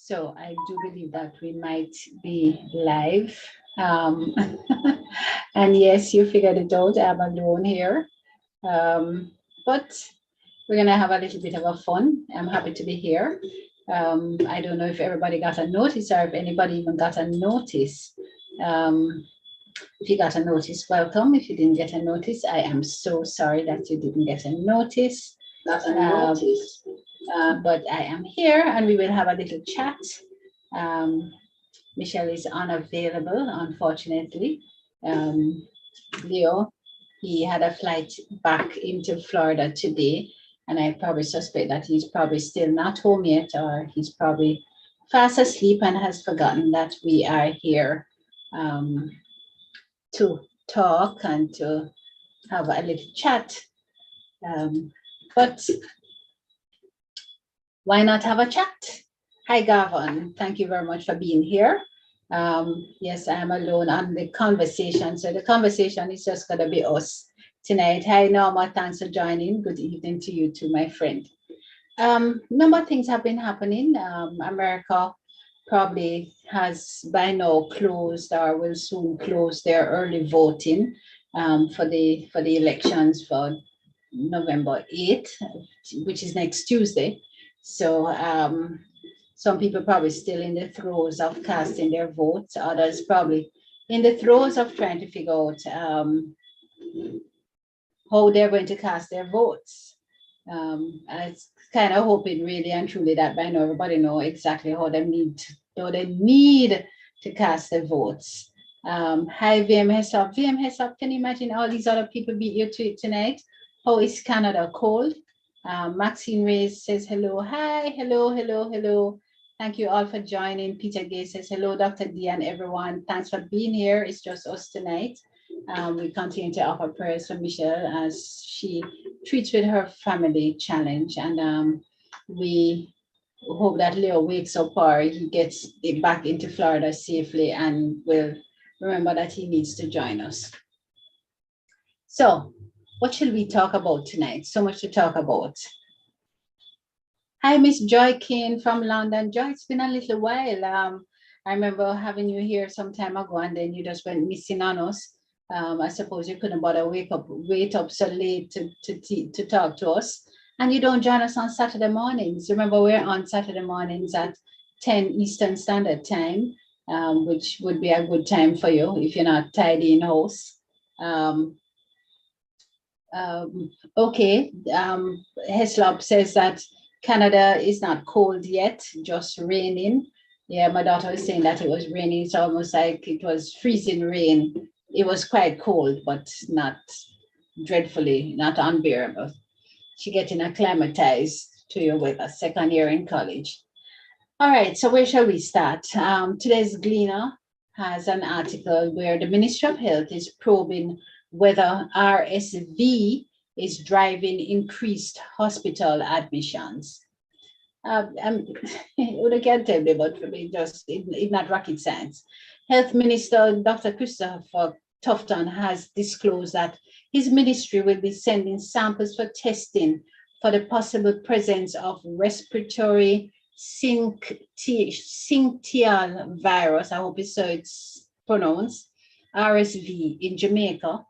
So I do believe that we might be live. Um, and yes, you figured it out. I'm alone here. But we're going to have a little bit of a fun. I'm happy to be here. I don't know if everybody got a notice or if anybody even got a notice. Um, if you got a notice, welcome. If you didn't get a notice, I am so sorry that you didn't get a notice. Got a notice. But I am here and we will have a little chat. Um, Michelle is unavailable, unfortunately. Um, Leo, he had a flight back into Florida today, and I probably suspect that he's probably still not home yet, or he's probably fast asleep and has forgotten that we are here um, to talk and to have a little chat. But why not have a chat? Hi, Gavin. Thank you very much for being here. Yes, I'm alone on the conversation. So the conversation is just going to be us tonight. Hi, Norma. Thanks for joining. Good evening to you too, my friend. Number of things have been happening. America probably has by now closed or will soon close their early voting for the elections for November 8th, which is next Tuesday. So some people probably still in the throes of casting their votes. Others probably in the throes of trying to figure out how they're going to cast their votes. I was kind of hoping really and truly that by now everybody know exactly how they need to cast their votes. Hi, VM Hesop. VM Hesop, can you imagine all these other people beat you to it tonight? How is Canada cold? Maxine Reyes says hello. Hi, hello. Thank you all for joining. Peter Gay says hello, Dr. D and everyone. Thanks for being here. It's just us tonight. We continue to offer prayers for Michelle as she treats with her family challenge. And we hope that Leo wakes up or he gets back into Florida safely and will remember that he needs to join us. So, what shall we talk about tonight? So much to talk about. Hi, Miss Joy Kane from London. Joy, it's been a little while. I remember having you here some time ago and then you just went missing on us. I suppose you couldn't bother wait up so late to talk to us. And you don't join us on Saturday mornings. Remember, we're on Saturday mornings at 10 Eastern Standard Time, which would be a good time for you if you're not tidy in house. Okay, Heslop says that Canada is not cold yet, just raining. Yeah, my daughter was saying that it was raining. It's almost like it was freezing rain. It was quite cold, but not dreadfully, not unbearable. She getting acclimatized to your weather, second year in college. All right, so where shall we start? Today's Gleaner has an article where the Ministry of Health is probing whether RSV is driving increased hospital admissions. You can't tell me, but for me, just it's not rocket science. Health Minister Dr. Christopher Tufton has disclosed that his ministry will be sending samples for testing for the possible presence of respiratory syncytial virus, I hope it's pronounced, RSV in Jamaica,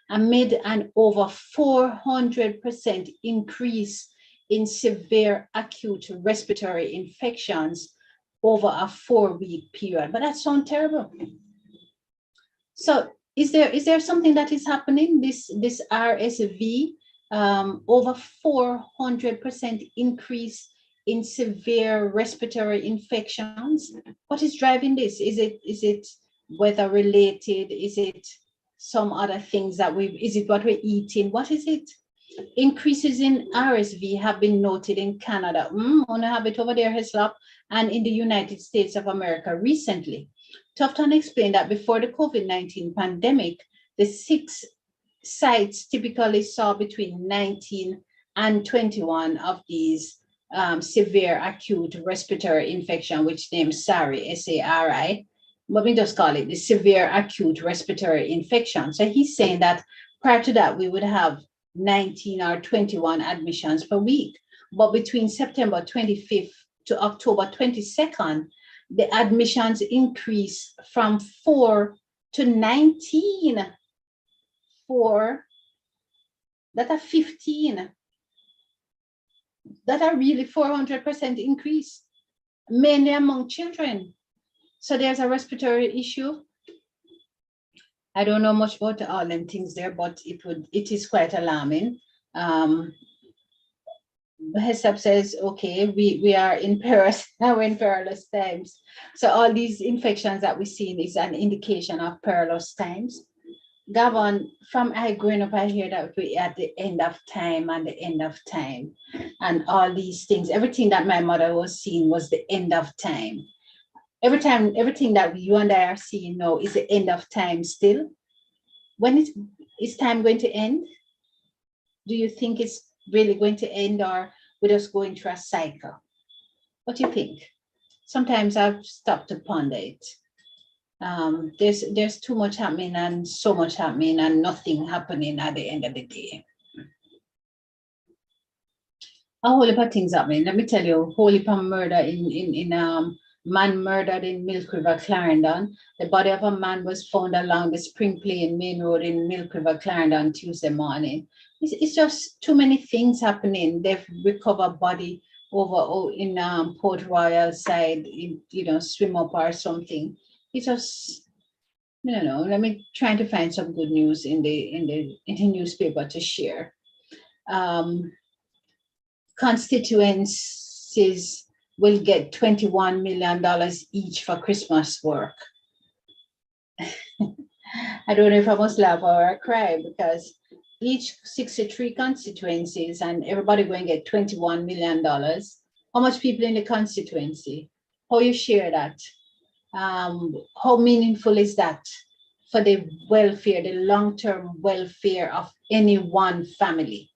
amid an over 400% increase in severe acute respiratory infections over a 4-week period. But that sounds terrible. So is there something that is happening, this RSV, over 400% increase in severe respiratory infections? What is driving this? Is it weather related? Is it some other things that is it what we're eating? What is it? Increases in RSV have been noted in Canada. I want to have it over there, Heslop, and in the United States of America recently. Tufton explained that before the COVID-19 pandemic, the 6 sites typically saw between 19 and 21 of these severe acute respiratory infection, which named SARI, S-A-R-I. Let me just call it the severe acute respiratory infection. So he's saying that prior to that, we would have 19 or 21 admissions per week. But between September 25th to October 22nd, the admissions increased from 4 to 19. 4, that are 15. That are really 400% increase, mainly among children. So there's a respiratory issue. I don't know much about all them things there, but it is quite alarming. Hesab says, okay, we are in perilous times. So all these infections that we're seeing is an indication of perilous times. Gavin, from I growing up, I hear that we're at the end of time and the end of time. And all these things, everything that my mother was seeing was the end of time. Everything that you and I are seeing now is the end of time still. When is time going to end? Do you think it's really going to end, or we're just going through a cycle? What do you think? Sometimes I've stopped to ponder it. There's too much happening and so much happening and nothing happening at the end of the day. A whole heap of things happening. Let me tell you, a whole heap of murder in man murdered in Milk River, Clarendon. The body of a man was found along the Spring Plain Main Road in Milk River, Clarendon Tuesday morning. It's just too many things happening. They've recovered body over in Port Royal side, swim up or something. It's just, I don't know. Let me try to find some good news in the newspaper to share. Constituencies will get $21 million each for Christmas work. I don't know if I must laugh or cry, because each 63 constituencies and everybody going to get $21 million. How much people in the constituency? How you share that? How meaningful is that for the welfare, the long-term welfare of any one family?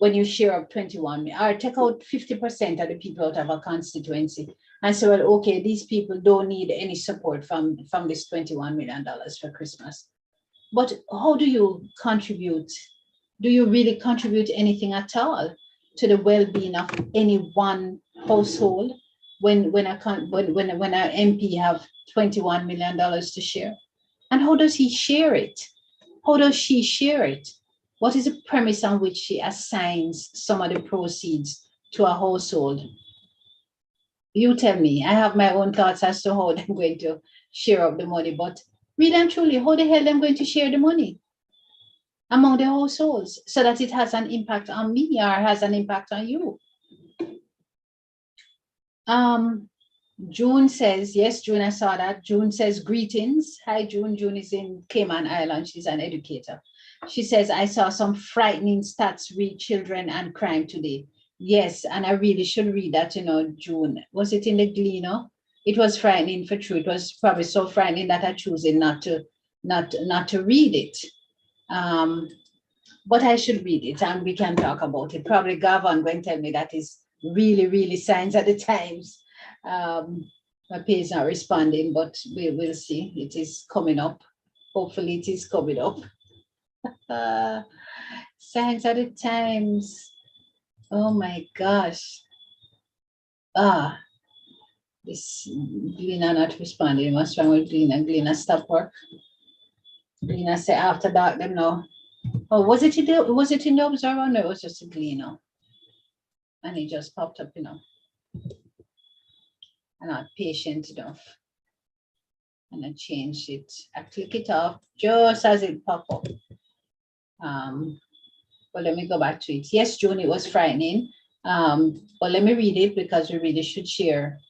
When you share up 21 million, or take out 50% of the people out of a constituency and say, well, okay, these people don't need any support from this $21 million for Christmas. But how do you contribute? Do you really contribute anything at all to the well-being of any one household when an MP have $21 million to share? And how does he share it? How does she share it? What is the premise on which she assigns some of the proceeds to a household? You tell me. I have my own thoughts as to how they're going to share up the money, but really and truly, how the hell are they going to share the money among the households so that it has an impact on me or has an impact on you? June says, yes, June, I saw that. June says, greetings. Hi, June. June is in Cayman Island. She's an educator. She says, I saw some frightening stats read children and crime today. Yes, and I really should read that, June. Was it in the Gleaner? It was frightening for true. It was probably so frightening that I chose not to read it. But I should read it and we can talk about it. Probably Gavin going to tell me that is really, really signs at the times. My page is not responding, but we'll see. It is coming up. Hopefully it is coming up. Signs at the times. Oh my gosh. This Gleaner not responding. What's wrong with Gleaner? Gleaner stop work. Gleaner say after dark them now. Oh, was it in the Observer? No, it was just a Gleaner. And it just popped up, I'm not patient enough. And I changed it. I click it off just as it popped up. But let me go back to it. Yes, June, it was frightening. But let me read it because we really should share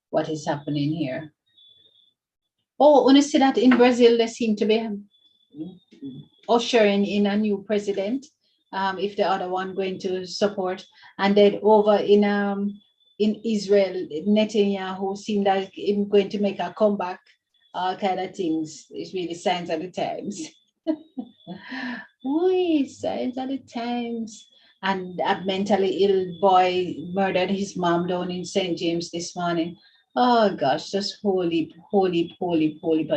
what is happening here. Oh, when you see that in Brazil, they seem to be ushering in a new president. If the other one going to support, and then over in Israel, Netanyahu seemed like him going to make a comeback, all kind of things. It's really signs of the times. Boy, signs of the times. And a mentally ill boy murdered his mom down in St. James this morning. Oh gosh, just holy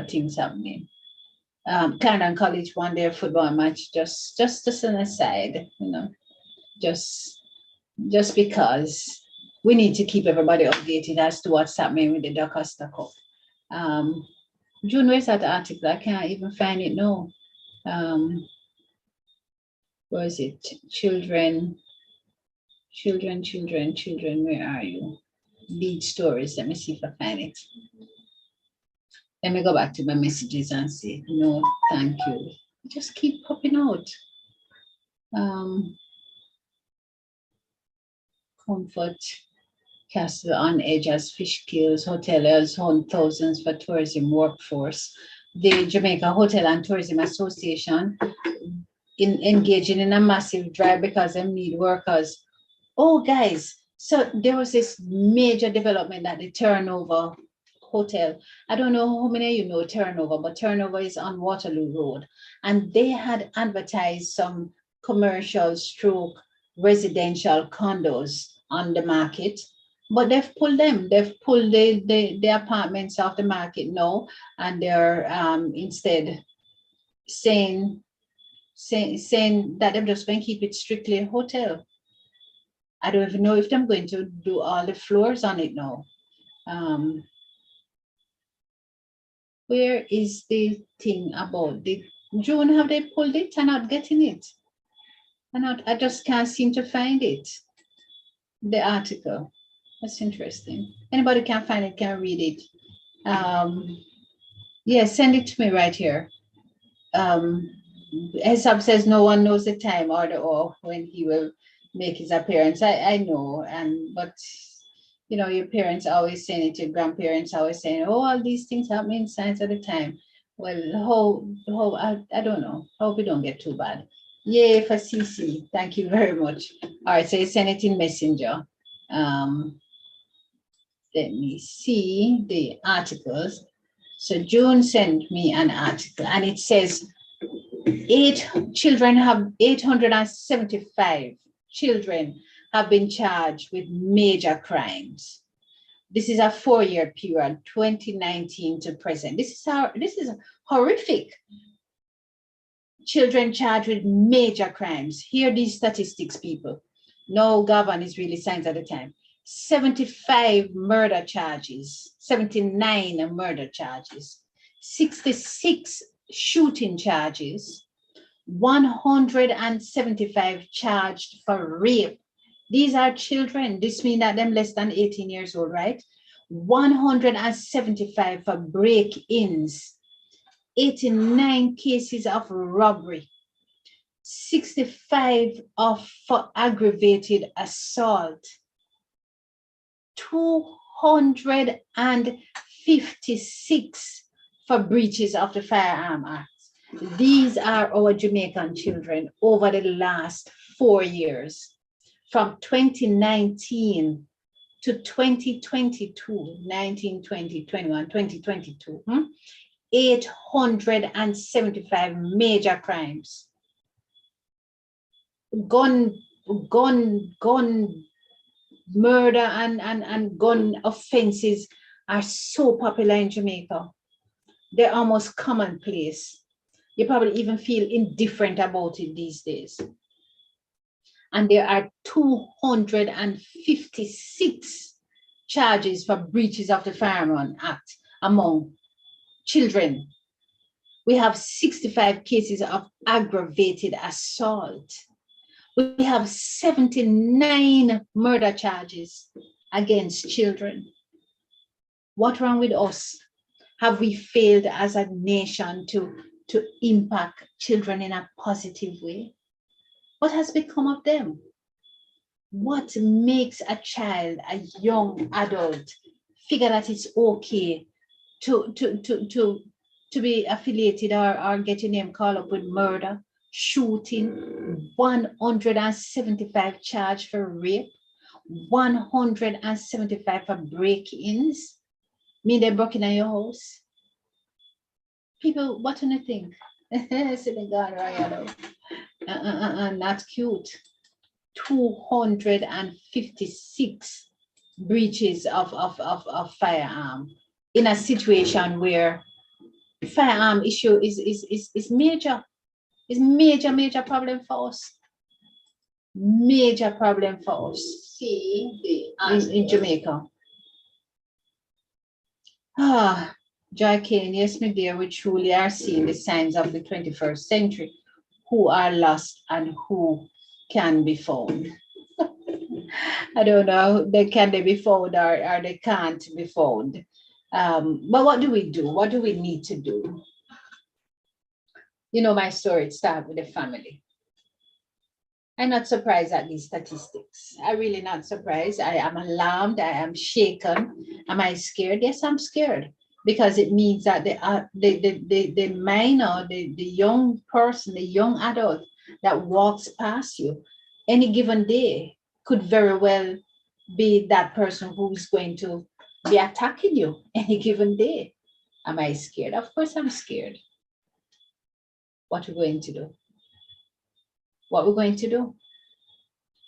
things happening. Clarendon College won their football match, just an aside, just just because we need to keep everybody updated as to what's happening with the DaCosta Cup. June, where's that article? I can't even find it now. Where is it? Children, where are you? Lead stories. Let me see if I find it. Let me go back to my messages and say, no, thank you. Just keep popping out. Comfort, Castle on edge as fish kills, hoteliers hunt thousands for tourism workforce. The Jamaica Hotel and Tourism Association engaging in a massive drive because they need workers. Oh, guys, so there was this major development at the Turnover Hotel. I don't know how many of you know Turnover, but Turnover is on Waterloo Road. And they had advertised some commercial stroke residential condos on the market, but they've pulled them. They've pulled the apartments off the market now, and they're instead saying that they're just going to keep it strictly a hotel. I don't even know if I'm going to do all the floors on it now. Where is the thing about the June? Have they pulled it? I'm not getting it. I just can't seem to find it. The article. That's interesting. Anybody can find it, can read it. Yeah, send it to me right here. Hesab says no one knows the time or when he will make his appearance. I know, but you know, your parents always saying it, your grandparents always saying, oh, all these things happen in science at the time. Well, I don't know. Hope it don't get too bad. Yay for CC. Thank you very much. All right, so you send it in Messenger. Let me see the articles. So June sent me an article and it says 875 children have been charged with major crimes. This is a 4-year period, 2019 to present. This is horrific. Children charged with major crimes. Hear these statistics, people. No government is really science at the time. 75 murder charges, 79 murder charges, 66 shooting charges, 175 charged for rape. These are children. This means that them less than 18 years old, right? 175 for break-ins, 89 cases of robbery, 65 for aggravated assault, 256 for breaches of the Firearm Act. These are our Jamaican children over the last 4 years, from 2019 to 2022, 19, 20, 21, 2022. 875 major crimes. Gun murder and gun offenses are so popular in Jamaica. They're almost commonplace. You probably even feel indifferent about it these days. And there are 256 charges for breaches of the Firearm Act among children. We have 65 cases of aggravated assault. We have 79 murder charges against children. What's wrong with us? Have we failed as a nation to impact children in a positive way? What has become of them? What makes a child, a young adult, figure that it's okay to be affiliated or get your name called up with murder, shooting, 175 charged for rape, 175 for break-ins? Mean they broke in your house? People, what do you think? Sitting down right now. Not cute. 256 breaches of firearm in a situation where firearm issue is major. It's major problem for us. Major problem for us in Jamaica. Joy Kane, yes, my dear, we truly are seeing the signs of the 21st century, who are lost and who can be found. I don't know, can they be found or they can't be found. But what do we do? What do we need to do? You know, my story started with the family. I'm not surprised at these statistics. I'm really not surprised. I am alarmed. I am shaken. Am I scared? Yes, I'm scared because it means that the minor, the young person, the young adult that walks past you any given day could very well be that person who is going to be attacking you any given day. Am I scared? Of course, I'm scared. What we're going to do? What we're going to do?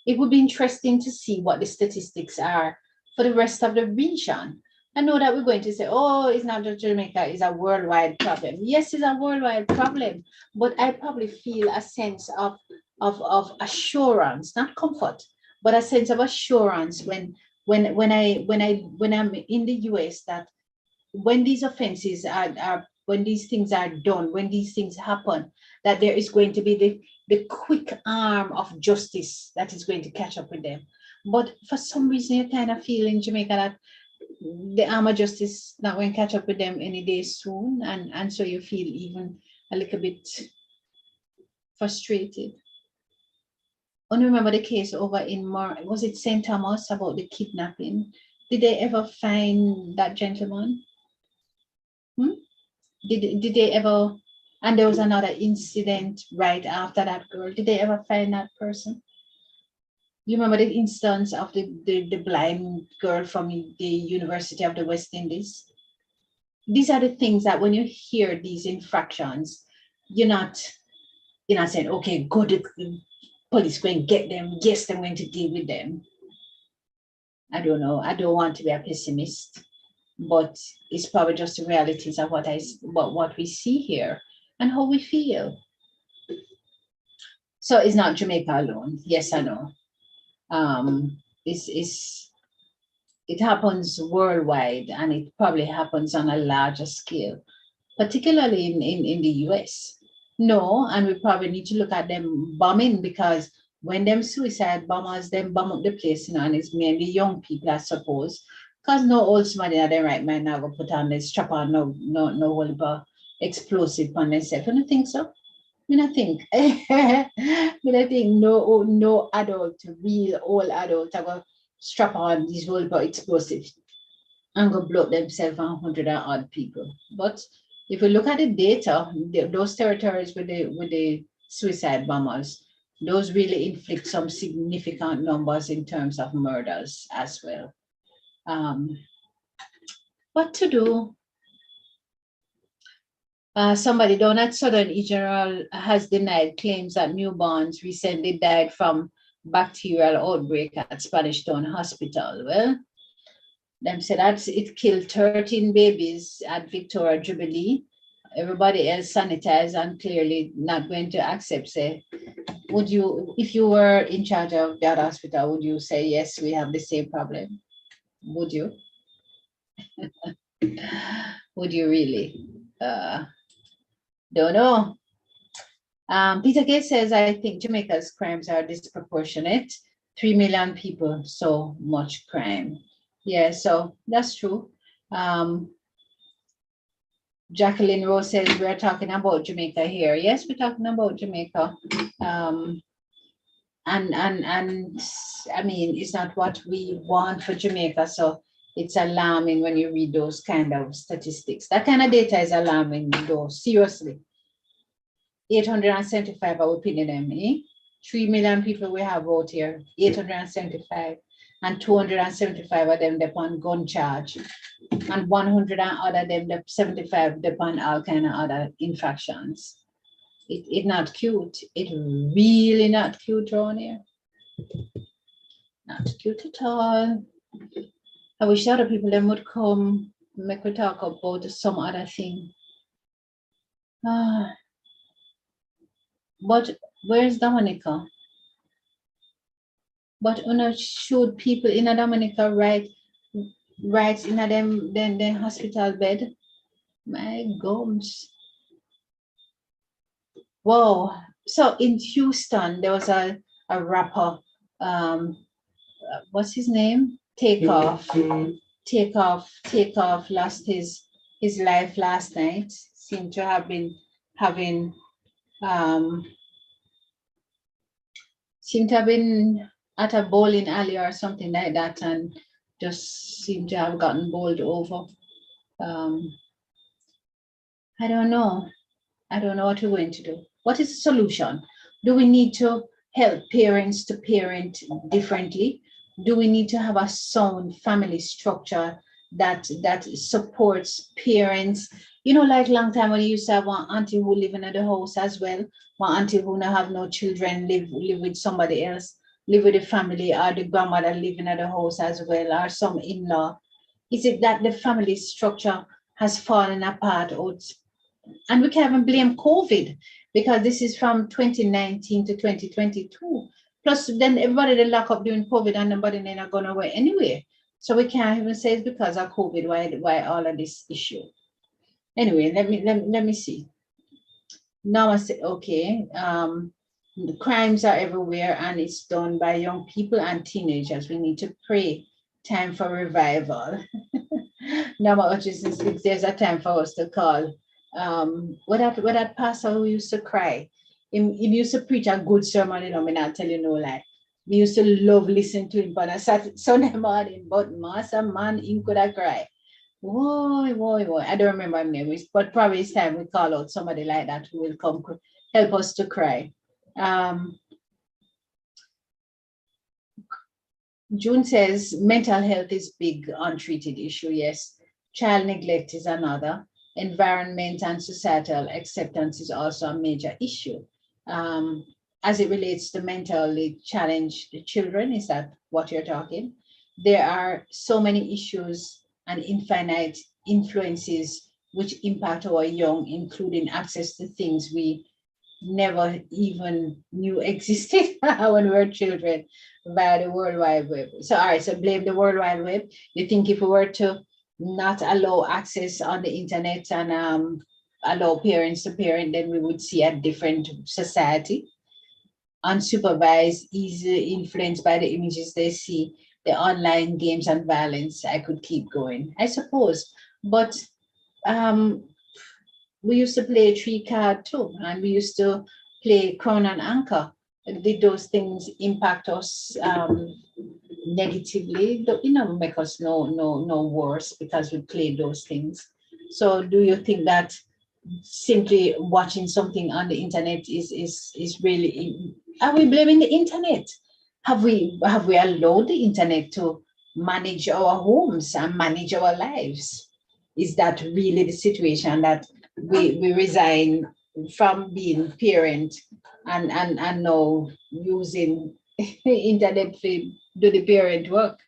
It would be interesting to see what the statistics are for the rest of the region. I know that we're going to say, oh, it's not just Jamaica, it's a worldwide problem. Yes, it's a worldwide problem, but I probably feel a sense of assurance, not comfort, but a sense of assurance when I'm in the US, that when these offenses are when these things are done, when these things happen, that there is going to be the quick arm of justice that is going to catch up with them. But for some reason, you kind of feel in Jamaica that the arm of justice not going to catch up with them any day soon. And so you feel even a little bit frustrated. I remember the case over in was it St. Thomas about the kidnapping? Did they ever find that gentleman? Did they ever, and there was another incident right after that girl, did they ever find that person? You remember the instance of the blind girl from the University of the West Indies? These are the things that when you hear these infractions, you're not saying, okay, go to police, go and get them, yes, I'm going to deal with them. I don't know. I don't want to be a pessimist, but it's probably just the realities of what we see here and how we feel. So it's not Jamaica alone. Yes, I know. It happens worldwide, and it probably happens on a larger scale, particularly in the US. No, and we probably need to look at them bombing, because when them suicide bombers, them bomb up the place, and it's mainly young people, I suppose. Because no old somebody in their right mind now go put on this strap on no whole explosive on themselves. I don't think so. I think no adult, real old adult, are going to strap on these whole explosives and go blow themselves and 100 and odd people. But if we look at the data, those territories with the suicide bombers, those really inflict some significant numbers in terms of murders as well. What to do? Somebody down at Southern General has denied claims that newborns recently died from bacterial outbreak at Spanish Town Hospital. Well, them said that it killed 13 babies at Victoria Jubilee. Everybody else sanitized and clearly not going to accept. Say, would you, if you were in charge of that hospital, would you say, yes, we have the same problem? Would you? Would you really? Don't know. Peter Gates says, I think Jamaica's crimes are disproportionate. 3 million people, so much crime. Yeah, so that's true. Jacqueline Rose says, we're talking about Jamaica here. Yes, we're talking about Jamaica. And I mean, it's not what we want for Jamaica. So it's alarming when you read those kind of statistics. That kind of data is alarming, though, seriously. 875 are we pinning them, 3 million people we have out here, 875, and 275 of them upon gun charge, and 100 and other them, 75 upon all kind of other infractions. It not cute. It really not cute around here. Not cute at all. I wish other people them would come, make we talk about some other thing. But where's Dominica? But should people in a Dominica rights in a them hospital bed? My gums. Whoa. So in Houston, there was a rapper, what's his name? Takeoff. Takeoff lost his life last night. Seemed to have been having um seemed to have been at a bowling alley or something like that, and just seemed to have gotten bowled over. I don't know. I don't know what we're going to do. What is the solution? Do we need to help parents to parent differently? Do we need to have a sound family structure that supports parents? You know, like long time when you used to have one auntie who live in the house as well, one auntie who now have no children, live with somebody else, live with the family, or the grandmother living at the house as well, or some in-law. Is it that the family structure has fallen apart, or and we can't even blame COVID because this is from 2019 to 2022. Plus, then everybody they lock up during COVID and nobody then are going away anyway. So we can't even say it's because of COVID why all of this issue. Anyway, let me see. Now I say okay. The crimes are everywhere and it's done by young people and teenagers. We need to pray. Time for revival. Now, there's a time for us to call what that pastor who used to cry. He used to preach a good sermon, you know, me not tell you no lie. We used to love listening to him on a Sunday morning, but master man, he could have cry. Whoa. I don't remember his name, but probably it's time we call out somebody like that who will come help us to cry. June says mental health is big untreated issue. Yes. Child neglect is another. Environment and societal acceptance is also a major issue. As it relates to mentally challenged children, is that what you're talking? There are so many issues and infinite influences which impact our young, including access to things we never even knew existed when we were children via the World Wide Web. So, all right, so blame the World Wide Web. You think if we were to not allow access on the internet and allow parents to parent, then we would see a different society, unsupervised, easily influenced by the images they see, the online games and violence. I could keep going, I suppose. But we used to play tree card too, and we used to play crown and anchor. Did those things impact us negatively? You know, make us no worse because we played those things. So, do you think that simply watching something on the internet is really? Are we blaming the internet? Have we allowed the internet to manage our homes and manage our lives? Is that really the situation that we resign from being parent and now using internet to do the parent work?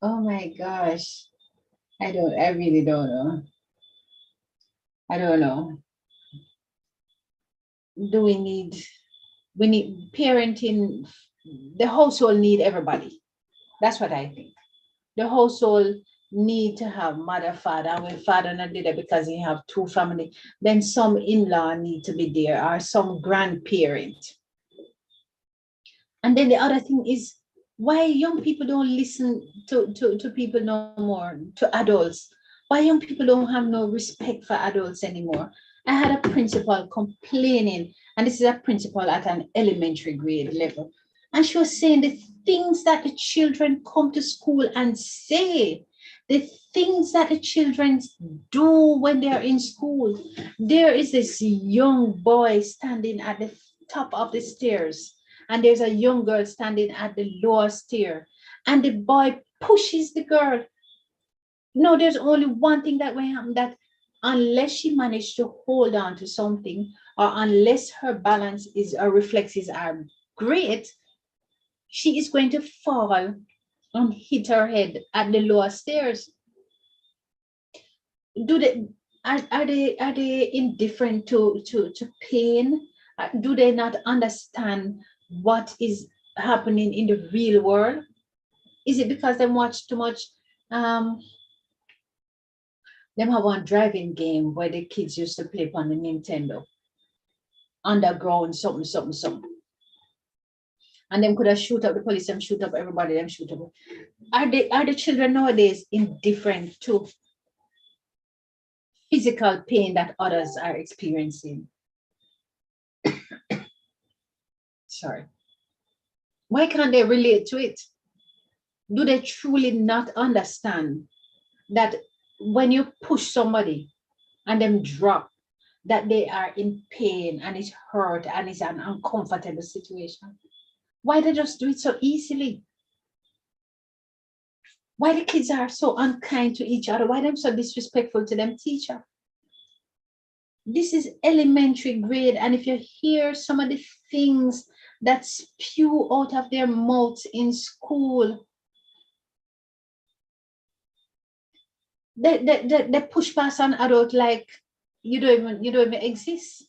Oh my gosh. I really don't know. I don't know. Do we need parenting, the household need everybody. That's what I think. The household need to have mother, father. And when father not there because he have two family, then some in-law need to be there or some grandparent. And then the other thing is why young people don't listen to people no more, to adults. Why young people don't have no respect for adults anymore. I had a principal complaining, and this is a principal at an elementary grade level. And she was saying the things that the children come to school and say, the things that the children do when they're in school. There is this young boy standing at the top of the stairs, and there's a young girl standing at the lower stair, and the boy pushes the girl. No, there's only one thing that will happen, that unless she managed to hold on to something, or unless her balance is or reflexes are great, she is going to fall and hit her head at the lower stairs. Do they are they indifferent to pain? Do they not understand what is happening in the real world? Is it because they watch too much? Um, them have one driving game where the kids used to play on the Nintendo, underground, something, something, something. And them could have shoot up the police, them shoot up everybody, them shoot up. Are the children nowadays indifferent to physical pain that others are experiencing? Sorry. Why can't they relate to it? Do they truly not understand that when you push somebody and them drop, that they are in pain and it's hurt and it's an uncomfortable situation? Why they just do it so easily? Why the kids are so unkind to each other? Why them so disrespectful to them teacher? This is elementary grade, and if you hear some of the things that spew out of their mouths in school, they push past an adult like you don't even exist.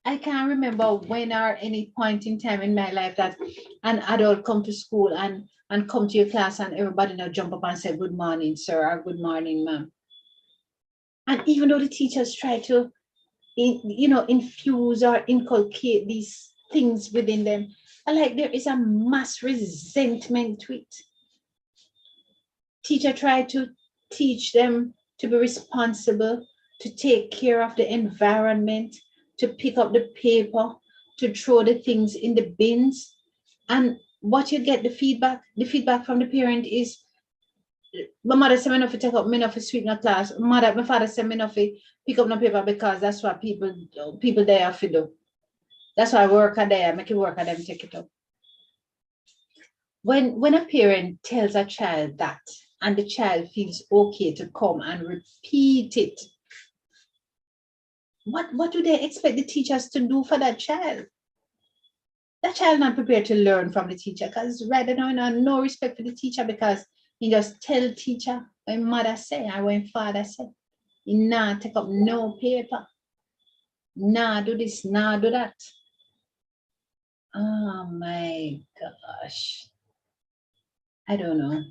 I can't remember when or any point in time in my life that an adult come to school and come to your class and everybody now jump up and say good morning, sir, or good morning, ma'am. And even though the teachers try to infuse or inculcate these things within them, like there is a mass resentment to it. Teacher try to teach them to be responsible, to take care of the environment, to pick up the paper, to throw the things in the bins. And what you get, the feedback from the parent is, my mother said me not to take up, me not to sweep in class. My father said me not to pick up no paper because that's what people there have to do. That's why worker there, make it work and them take it up. When a parent tells a child that, and the child feels okay to come and repeat it, what do they expect the teachers to do for that child? That child not prepared to learn from the teacher, because right now, no respect for the teacher, because he just tell teacher when mother say or when father say. He nah take up no paper. Nah do this, nah do that. Oh my gosh. I don't know.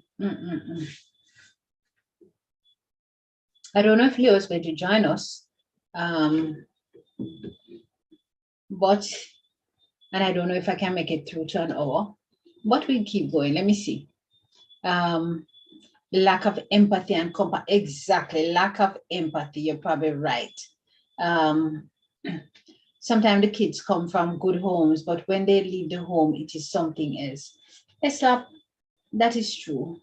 I don't know if Leo is going to join us. But, and I don't know if I can make it through to an hour, but we'll keep going. Let me see. Lack of empathy and exactly, lack of empathy. You're probably right. Sometimes the kids come from good homes, but when they leave the home, it is something else. That is true.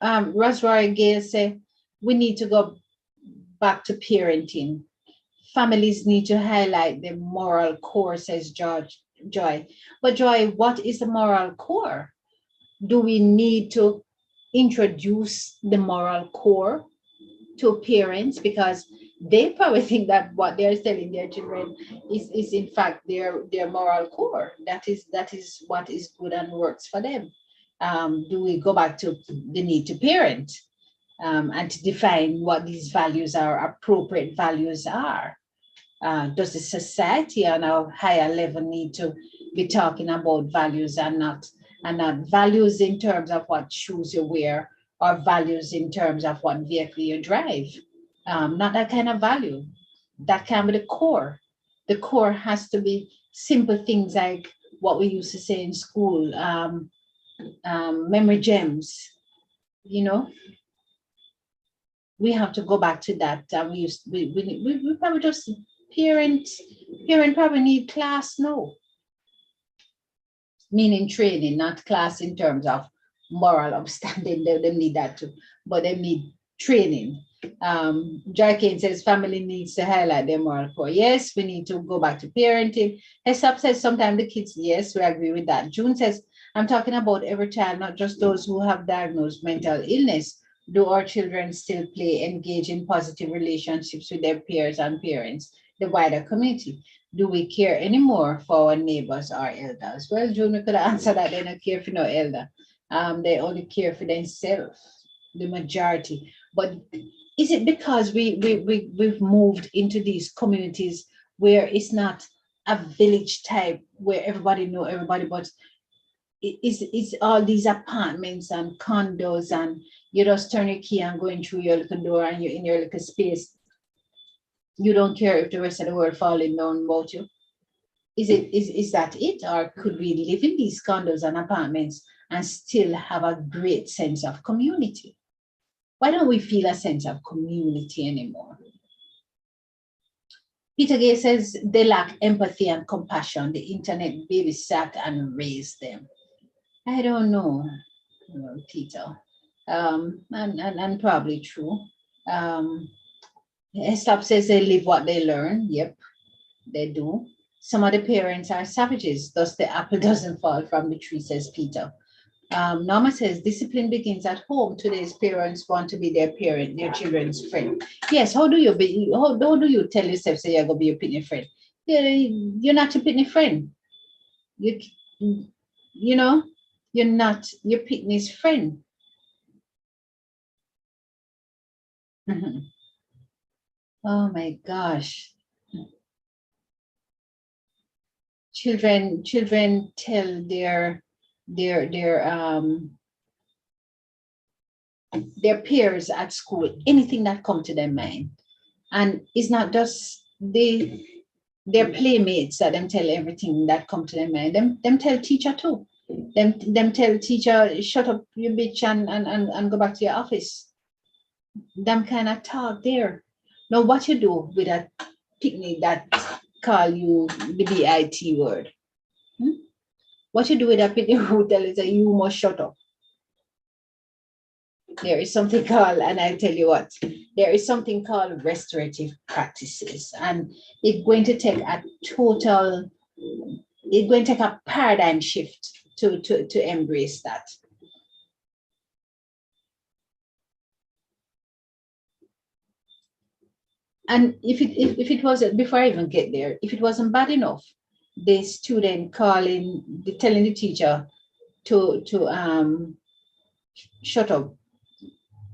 Rosemary Gale said, we need to go back to parenting. Families need to highlight the moral core, says Joy. But Joy, what is the moral core? Do we need to introduce the moral core to parents? Because they probably think that what they're telling their children is in fact their moral core. That is what is good and works for them. Do we go back to the need to parent and to define what these values are, appropriate values are? Does the society on a higher level need to be talking about values and not values in terms of what shoes you wear or values in terms of what vehicle you drive? Not that kind of value. That can be the core. The core has to be simple things like what we used to say in school, memory gems, we have to go back to that. We probably just parent probably need class, no, meaning training, not class in terms of moral upstanding. They need that too, but they need training. Joy Kane says family needs to highlight their moral core. Yes, we need to go back to parenting. Hesop says sometimes the kids, yes, we agree with that. June says, I'm talking about every child, not just those who have diagnosed mental illness. Do our children still engage in positive relationships with their peers and parents, the wider community? Do we care anymore for our neighbors or elders? Well, June, we could answer that. They don't care for no elder. They only care for themselves, the majority. But is it because we've moved into these communities where it's not a village type where everybody know everybody, but it's all these apartments and condos, and you just turn your key and go in through your little door and you're in your little space. You don't care if the rest of the world falling down about you. Is that it? Or could we live in these condos and apartments and still have a great sense of community? Why don't we feel a sense of community anymore? Peter Gay says they lack empathy and compassion. The internet babysat and raised them. I don't know, Peter. And probably true. Estop says they live what they learn. Yep, they do. Some of the parents are savages, thus the apple doesn't fall from the tree, says Peter. Norma says discipline begins at home. Today's parents want to be their children's friend. Yes, how do you tell yourself say you're gonna be your pitney friend? You're not your pitney friend. You know, you're not your pitney's friend. Oh my gosh. Children tell their peers at school anything that come to their mind, and it's not just their playmates that them tell everything that come to their mind. Them tell teacher too. Them tell teacher, shut up you bitch and go back to your office. Them kind of talk there. Now what you do with a picnic that call you the BIT word? What you do with a picnic who tell you that you must shut up? There is something called, and I'll tell you what, there is something called restorative practices, and it's going to take a paradigm shift to embrace that. And if it wasn't, before I even get there, if it wasn't bad enough, the student telling the teacher to shut up,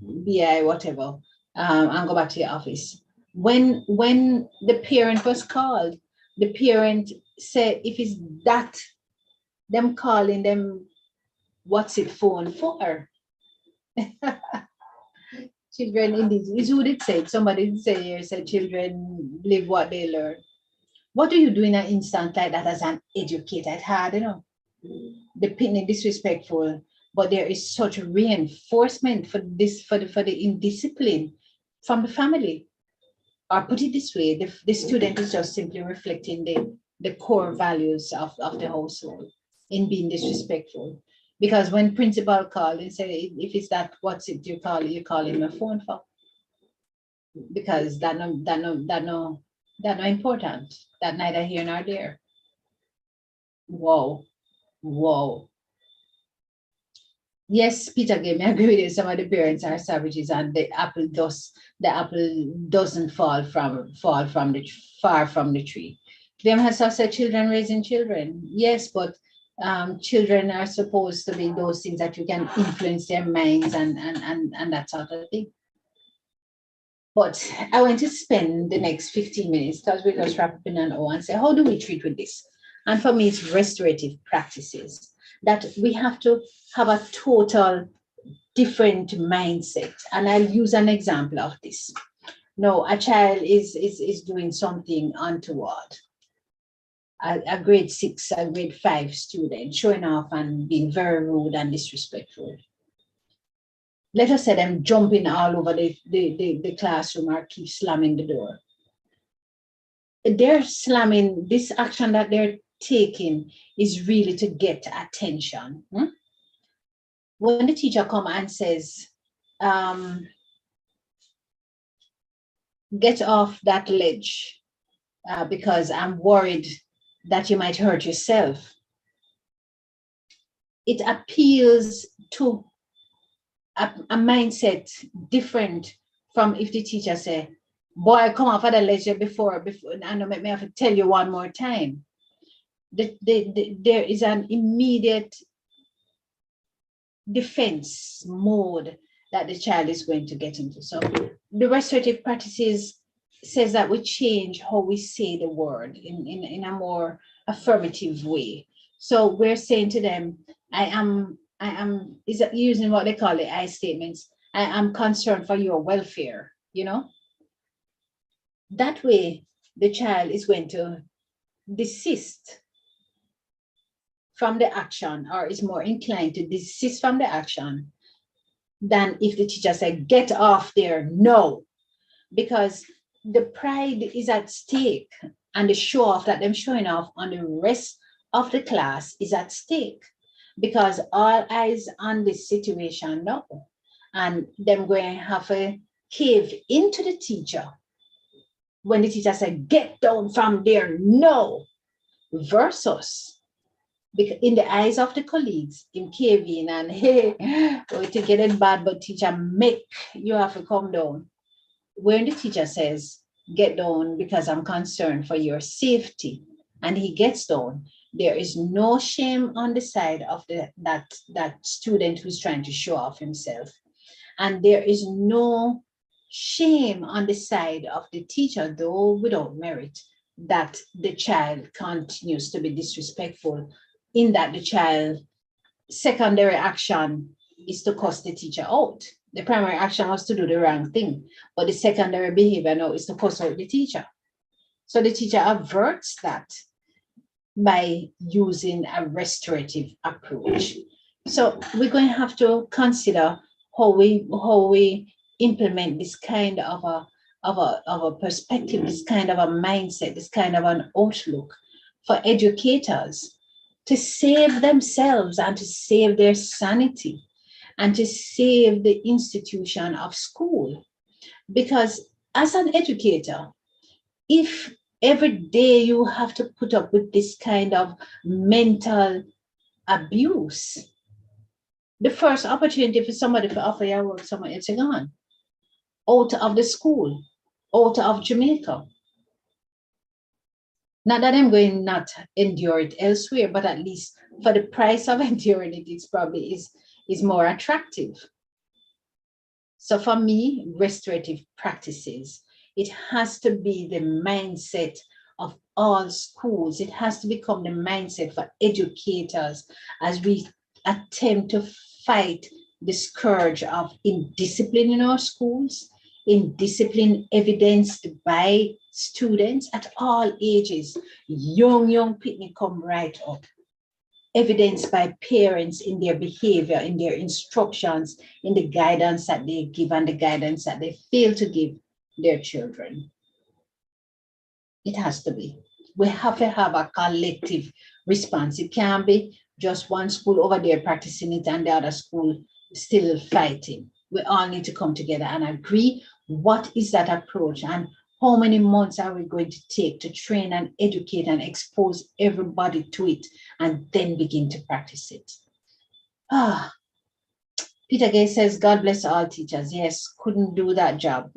BI, whatever, and go back to your office. When the parent was called, the parent said, if it's that, them calling them, what's it phone for? Children, indeed, is who did say it. Somebody did say here, said children live what they learn. What do you do in an instant like that as an educator? It's hard, the pitney disrespectful, but there is such reinforcement for the indiscipline from the family. Or put it this way, the student is just simply reflecting the core values of the household in being disrespectful. Because when principal called and said, if it's that, what's it you call him a phone for? Because that no important. That neither here nor there. Whoa. Yes, Peter gave me agree with you. Some of the parents are savages, and the apple doesn't fall far from the tree. Them has said children raising children. Yes, but children are supposed to be those things that you can influence their minds and that sort of thing. But I want to spend the next 15 minutes, because we just wrap up in an hour, and say, how do we treat with this? And for me, it's restorative practices, that we have to have a total different mindset. And I'll use an example of this. No, a child is doing something untoward. A grade 6, a grade 5 student showing off and being very rude and disrespectful. Let us say them jumping all over the classroom or keep slamming the door. They're slamming, this action that they're taking is really to get attention. When the teacher comes and says, get off that ledge because I'm worried that you might hurt yourself, it appeals to a mindset different from if the teacher say, boy, come off of the ledge before and make me have to tell you one more time. There is an immediate defense mode that the child is going to get into. So the restorative practices says that we change how we say the word in a more affirmative way. So we're saying to them, I am is using what they call the I statements. I am concerned for your welfare, that way the child is going to desist from the action, or is more inclined to desist from the action than if the teacher said, get off there. No, because the pride is at stake, and the show off that them showing off on the rest of the class is at stake, because all eyes on this situation now, and them going to have a cave into the teacher when the teacher said, get down from there. No, versus in the eyes of the colleagues in caving and hey, we think it is bad, but teacher make you have to come down. When the teacher says, get down because I'm concerned for your safety, and he gets down, there is no shame on the side of that student who's trying to show off himself. And there is no shame on the side of the teacher, though without merit, that the child continues to be disrespectful, in that the child secondary action is to cuss the teacher out. The primary action was to do the wrong thing, but the secondary behavior now is to cuss out the teacher. So the teacher averts that by using a restorative approach. So we're going to have to consider how we implement this kind of a perspective, this kind of a mindset, this kind of an outlook for educators to save themselves and to save their sanity and to save the institution of school. Because as an educator, if every day you have to put up with this kind of mental abuse, the first opportunity for somebody to offer your work somewhere else is gone. Out of the school, out of Jamaica. Not that I'm going not endure it elsewhere, but at least for the price of enduring it, it's probably is more attractive. So for me, restorative practices, it has to be the mindset of all schools. It has to become the mindset for educators as we attempt to fight the scourge of indiscipline in our schools, indiscipline evidenced by students at all ages. Young people come right up. Evidenced by parents in their behavior, in their instructions, in the guidance that they give and the guidance that they fail to give their children. It has to be. We have to have a collective response. It can't be just one school over there practicing it and the other school still fighting. We all need to come together and agree what is that approach and how many months are we going to take to train and educate and expose everybody to it and then begin to practice it. Peter Gay says, God bless all teachers. Yes, couldn't do that job.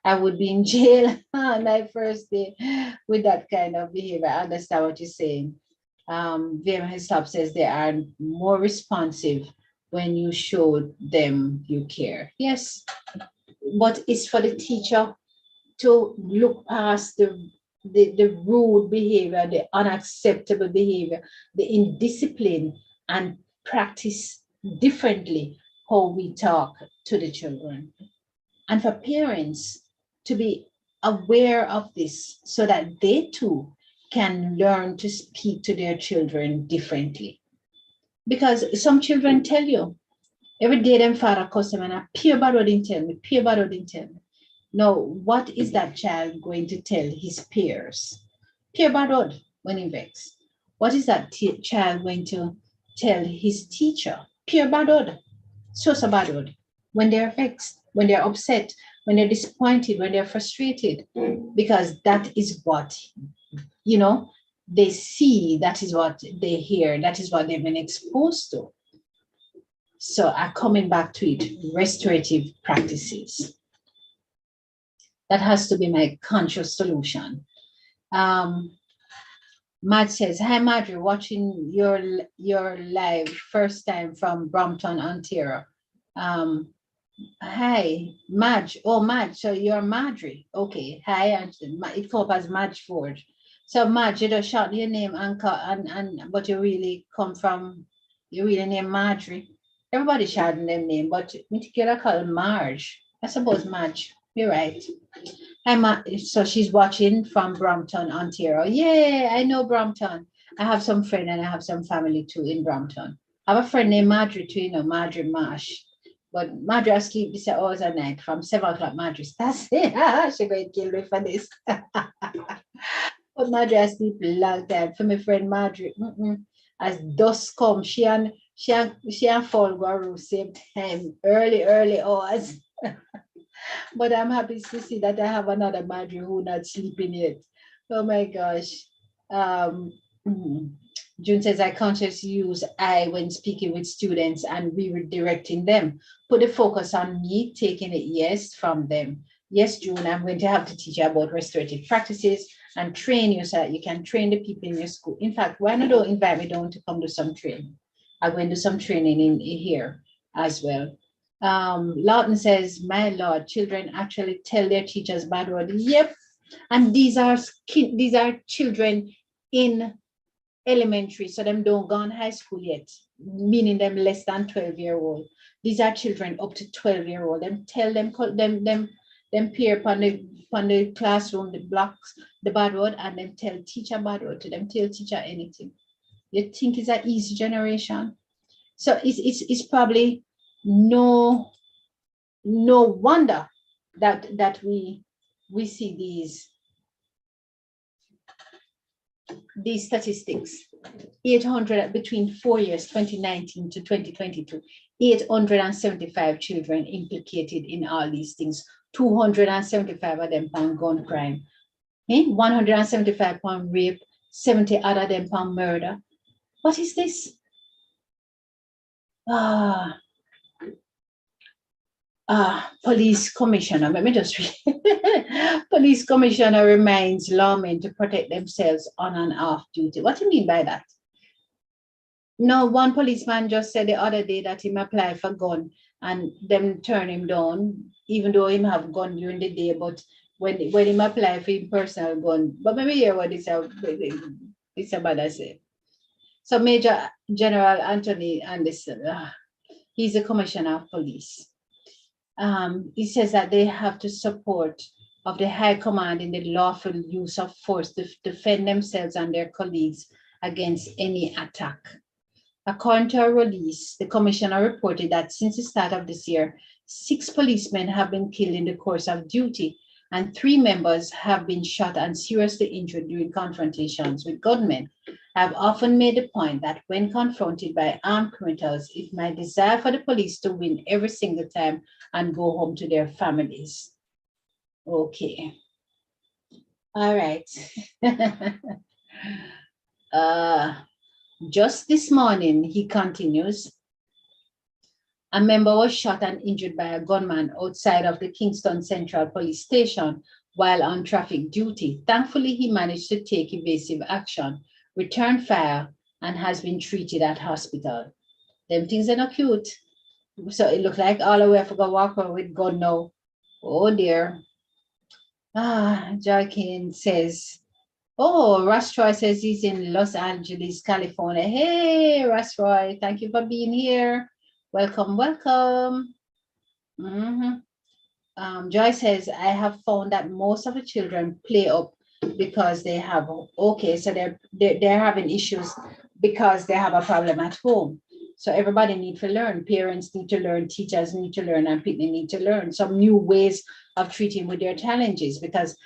I would be in jail on my first day with that kind of behavior. I understand what you're saying. Vera Hislop says they are more responsive when you show them you care. Yes, but it's for the teacher to look past the rude behavior, the unacceptable behavior, the indiscipline, and practice differently how we talk to the children. And for parents to be aware of this so that they too can learn to speak to their children differently. Because some children tell you, every day them father cuss them and I peer bad didn't tell me, peer bad didn't tell me. Now, what is that child going to tell his peers? Peer bad when he vexed. What is that child going to tell his teacher? Peer bad so bad when they're vexed, when they're upset, when they're disappointed, when they're frustrated, because that is what, they see, that is what they hear, that is what they've been exposed to. So I'm coming back to it, restorative practices. That has to be my conscious solution. Matt says, hi, Marjorie, watching your live first time from Brampton, Ontario. Hi, Madge. Oh, Madge, so you're Marjorie. Okay, hi, and it comes up as Madge Ford. So Madge, you just shout your name and but you really come from You really name Marjorie. Everybody shouting them name, but me together call Marge. I suppose Marge. You're right. So she's watching from Brampton, Ontario. Yeah, I know Brampton. I have some friend and I have some family too in Brampton. I have a friend named Marjorie too, Marjorie Marsh. But Marjorie I sleep this hours a night from 7 o'clock. Marjorie, that's it. She going to kill me for this. But Marjorie I sleep long time. For my friend Marjorie, as dusk come, she and fall go room same time, early hours. But I'm happy to see that I have another Marjorie who not sleeping yet. Oh my gosh. Um, mm. June says, I consciously use I when speaking with students and redirecting them. Put the focus on me, taking it yes from them. Yes, June, I'm going to have to teach you about restorative practices and train you so that you can train the people in your school. In fact, why not don't invite me down to come do some training? I'm going to do some training in here as well. Lawton says, my Lord, children actually tell their teachers bad word. Yep. And these are children in elementary, so them don't go on high school yet, meaning them less than 12-year-old. These are children up to 12-year-old. Them tell them peer upon the classroom, the blocks, the bad word, and them tell teacher bad word to them, tell teacher anything. You think it's an easy generation? So it's probably no wonder that we see these statistics. 800 between 4 years, 2019 to 2022, 875 children implicated in all these things. 275 of them on gun crime, 175 on rape, 70 other them on murder. What is this? Police commissioner, let me just read. Police commissioner reminds lawmen to protect themselves on and off duty. What do you mean by that? No, one policeman just said the other day that him apply for gun and them turn him down, even though him have gun during the day, but when him apply for him personal gun, but maybe hear what this about I say. So Major General Anthony Anderson, he's the commissioner of police. He says that they have to support of the high command in the lawful use of force to defend themselves and their colleagues against any attack. According to a release, the commissioner reported that since the start of this year, 6 policemen have been killed in the course of duty, and 3 members have been shot and seriously injured during confrontations with gunmen. I've often made the point that when confronted by armed criminals, it's my desire for the police to win every single time and go home to their families. Okay. All right. Just this morning, he continues, a member was shot and injured by a gunman outside of the Kingston Central Police Station while on traffic duty. Thankfully, he managed to take evasive action, return fire, and has been treated at hospital. Them things are not cute. So it looked like all the way for go walk with gun now. Oh dear. Joy Kane says, oh, Rastroy says he's in Los Angeles, California. Hey, Rastroy, thank you for being here. Welcome, welcome. Joy says, I have found that most of the children play up because they have, okay, so they're having issues because they have a problem at home. So everybody needs to learn. Parents need to learn, teachers need to learn, and people need to learn some new ways of treating with their challenges, because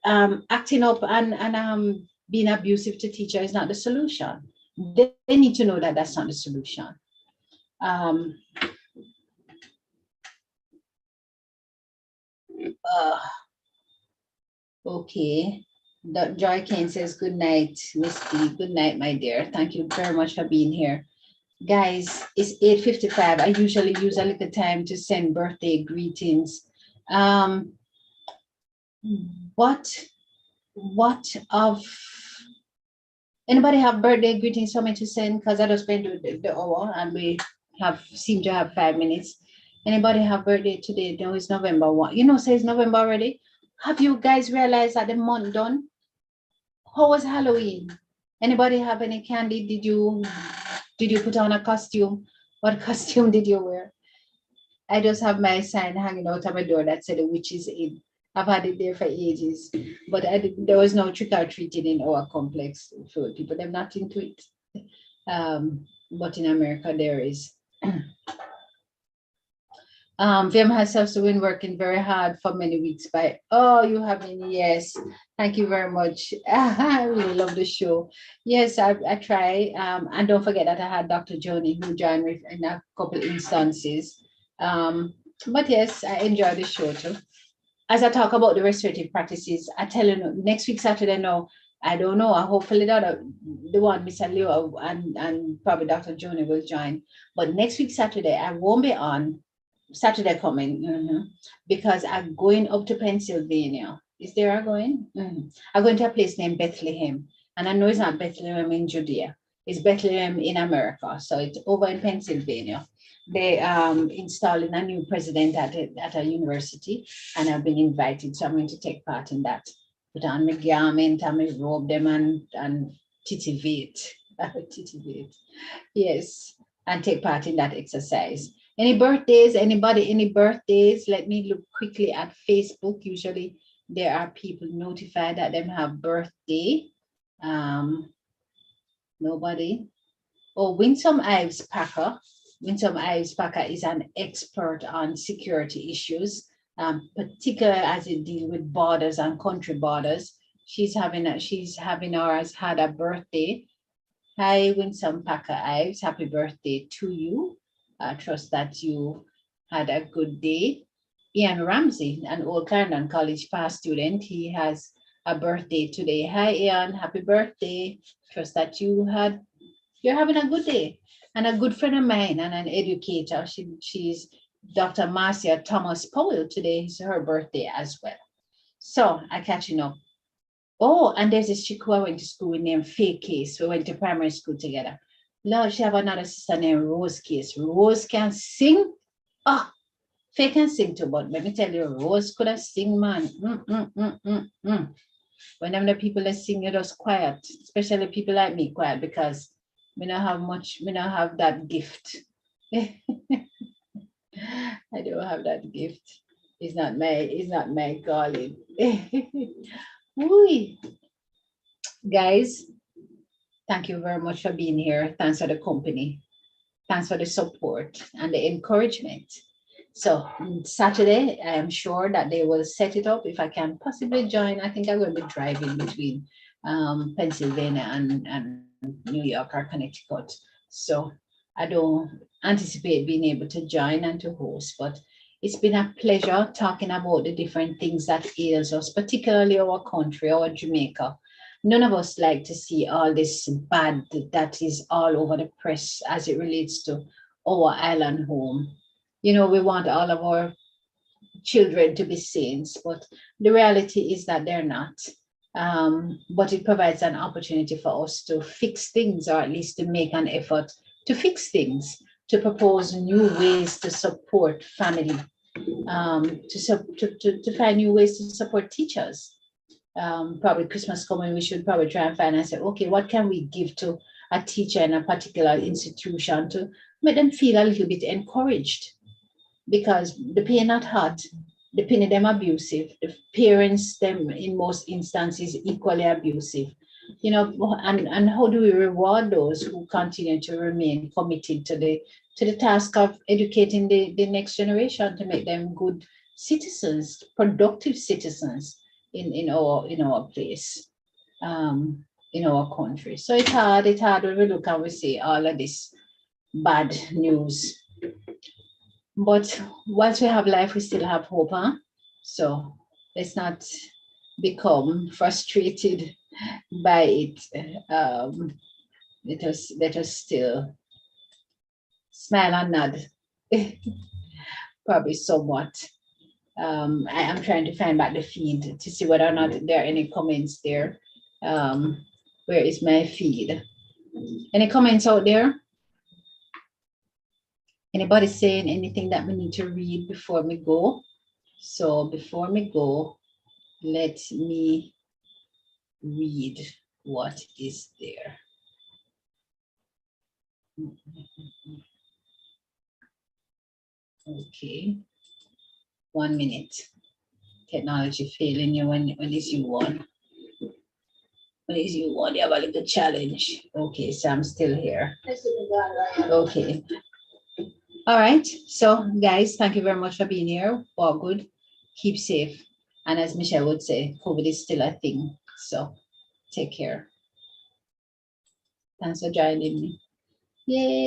acting up and being abusive to teacher is not the solution. They need to know that that's not the solution. Okay. Joy Kane says, good night, Misty. Good night, my dear. Thank you very much for being here. Guys, it's 8:55. I usually use a little time to send birthday greetings. What of anybody have birthday greetings for me to send? Because I just spent the hour and we seem to have 5 minutes. Anybody have birthday today? No, it's November 1. You know, says November already. Have you guys realized that the month done? How was Halloween? Anybody have any candy? Did you Did you put on a costume? What costume did you wear? I just have my sign hanging out on my door that said the witch is in. I've had it there for ages, but there was no trick or treating in our complex for people. They're not into it. But in America, there is. VM herself been working very hard for many weeks by, oh, you have been, yes. Thank you very much. I really love the show. Yes, I try. And don't forget that I had Dr. Joni who joined me in a couple instances. But yes, I enjoy the show too. As I talk about the restorative practices, I tell you next week Saturday, no, I don't know. Hopefully the one Mr. Leo and probably Dr. Joni will join. But next week Saturday, I won't be on. Saturday coming, because I'm going up to Pennsylvania. Is there a going? I'm going to a place named Bethlehem. And I know it's not Bethlehem in Judea. It's Bethlehem in America. So it's over in Pennsylvania. They installing a new president at a university, and I've been invited. So I'm going to take part in that. Put on my garment and my robe them and titivate. Titivate. Yes. And take part in that exercise. Any birthdays? Anybody? Any birthdays? Let me look quickly at Facebook. Usually there are people notified that them have birthday. Nobody. Oh, Winsome Ives Packer. Winsome Ives Packer is an expert on security issues, particularly as it deals with borders and country borders. She's having or has had a birthday. Hi, Winsome Packer Ives. Happy birthday to you. I trust that you had a good day. Ian Ramsey, an old Clarendon College past student, he has a birthday today. Hi, Ian. Happy birthday. Trust that you're having a good day. And a good friend of mine and an educator. She's Dr. Marcia Thomas Powell. Today is her birthday as well. So I catching up. Oh, and there's this chick who I went to school with named Faye Case. We went to primary school together. Lord, she have another sister named Rose Case. Rose can sing. Oh, Faye can sing too, but let me tell you, Rose could have sing, man. When the people that sing, you're just quiet, especially people like me, quiet, because we don't have that gift. I don't have that gift. It's not my calling. Guys, thank you very much for being here. Thanks for the company. Thanks for the support and the encouragement. So Saturday, I am sure that they will set it up. If I can possibly join, I think I'm going to be driving between Pennsylvania and New York or Connecticut. So I don't anticipate being able to join and to host, but it's been a pleasure talking about the different things that ails us, particularly our country, our Jamaica. None of us like to see all this bad that is all over the press as it relates to our island home. We want all of our children to be saints, but the reality is that they're not. But it provides an opportunity for us to fix things, or at least to make an effort to fix things, to propose new ways to support family, to find new ways to support teachers. Probably Christmas coming, we should probably try and find and say, okay, what can we give to a teacher in a particular institution to make them feel a little bit encouraged? Because the pay not hot, the penny them abusive, the parents them in most instances equally abusive. And how do we reward those who continue to remain committed to the task of educating the next generation to make them good citizens, productive citizens in our place, in our country. So it's hard when we look and we see all of this bad news. But once we have life, we still have hope, huh? So let's not become frustrated by it. Let us still smile and nod, probably somewhat. I am trying to find back the feed to see whether or not there are any comments there. Where is my feed? Any comments out there? Anybody saying anything that we need to read before we go? So before we go, let me read what is there. Okay, 1 minute. Technology failing you when it's you one. When it's you one, you have a little challenge. Okay, so I'm still here. Okay. All right. So, guys, thank you very much for being here. All good. Keep safe. And as Michelle would say, COVID is still a thing. So, take care. Thanks for joining me. Yay.